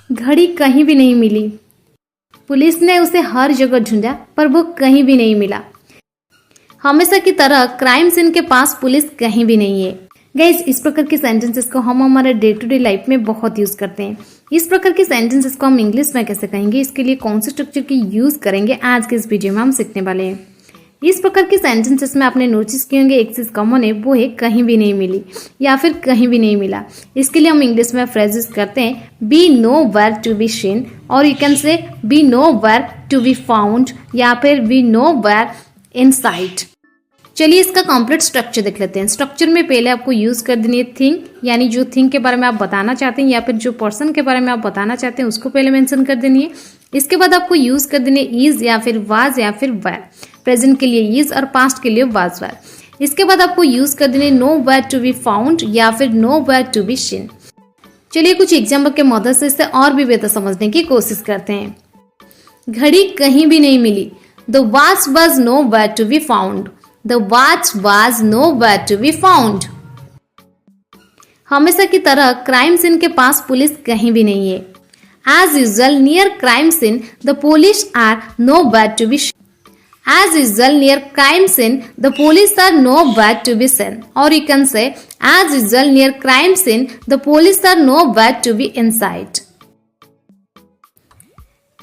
घड़ी कहीं भी नहीं मिली। पुलिस ने उसे हर जगह ढूंढा पर वो कहीं भी नहीं मिला। हमेशा की तरह क्राइम सीन के पास पुलिस कहीं भी नहीं है। गाइस, इस प्रकार के सेंटेंसेस को हम हमारे डे टू डे लाइफ में बहुत यूज करते हैं। इस प्रकार के सेंटेंसेस को हम इंग्लिश में कैसे कहेंगे, इसके लिए कौन से स्ट्रक्चर की यूज करेंगे, आज के इस वीडियो में हम सीखने वाले हैं। इस प्रकार के सेंटेंसेस में आपने नोटिस किए होंगे एक चीज कॉमन है, वो है कहीं भी नहीं मिली या फिर कहीं भी नहीं मिला। इसके लिए हम इंग्लिश में फ्रेजेस करते हैं be nowhere to be seen, और you can say be nowhere to be found या फिर be nowhere in sight. चलिए इसका कंप्लीट स्ट्रक्चर देख लेते हैं। स्ट्रक्चर में पहले आपको यूज कर देनी है थिंग, यानी जो थिंग के बारे में आप बताना चाहते हैं या फिर जो पर्सन के बारे में आप बताना चाहते हैं उसको पहले मेंशन कर देनी है। इसके बाद आपको यूज कर देनी है इज या फिर वाज या फिर वेयर। प्रेजेंट के लिए इज और पास्ट के लिए वाज वेयर। इसके बाद आपको यूज कर देनी है nowhere to be found या फिर nowhere to be seen. चलिए कुछ एग्जाम्पल के मदद से इसे और भी बेहतर समझने की कोशिश करते हैं। घड़ी कहीं भी नहीं मिली। The watch was nowhere to be found. The watch was nowhere to be found. हमेशा की तरह क्राइम सीन के पास पुलिस कहीं भी नहीं है। As usual near crime scene, the police are nowhere to be seen. As usual near crime scene, the police are nowhere to be seen. Or you can say, as usual near crime scene, the police are nowhere to be in sight.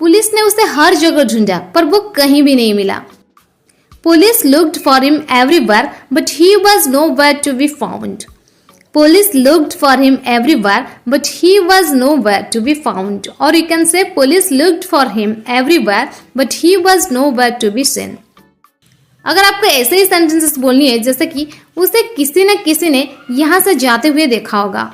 Police ने उसे हर जगह ढूंढा पर वो कहीं भी नहीं मिला। Police looked for him everywhere, but he was nowhere to be found. Police looked for him everywhere, but he was nowhere to be found. Or you can say police looked for him everywhere, but he was nowhere to be seen. अगर आपको ऐसे ही sentences बोलनी है जैसे कि उसे किसी न किसी ने यहाँ से जाते हुए देखा होगा,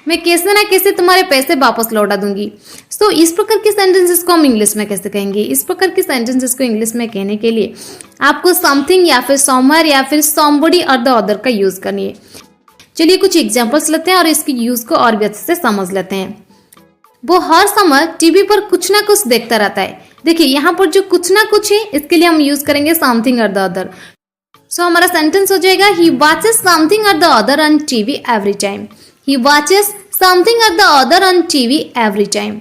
मैं कैसे ना कैसे तुम्हारे पैसे वापस लौटा दूंगी। सो इस प्रकार के सेंटेंसेस को हम इंग्लिश में कैसे कहेंगे? इस प्रकार के सेंटेंसेस को इंग्लिश में कहने के लिए आपको समथिंग या फिर समवेयर या फिर समबडी और द अदर का यूज करनी है। चलिए कुछ एग्जांपल्स लेते हैं और इसकी यूज को और भी अच्छे से समझ लेते हैं। वो हर समय टीवी पर कुछ ना कुछ देखता रहता है। देखिए यहाँ पर जो कुछ ना कुछ है इसके लिए हम यूज करेंगे समथिंग और द अदर। सो हमारा सेंटेंस हो जाएगा ही वॉचेस समथिंग और the other on TV every time. He watches something or the other on TV every time.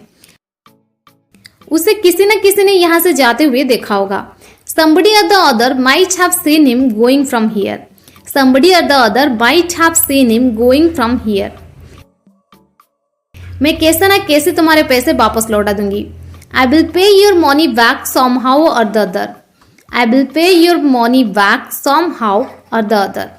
उसे किसी न किसी ने यहाँ से जाते हुए देखा होगा। Somebody or the other might have seen him going from here. Somebody or the other might have seen him going from here. मैं कैसे ना कैसे तुम्हारे पैसे वापस लौटा दूंगी। I will pay your money back somehow or the other. I will pay your money back somehow or the other.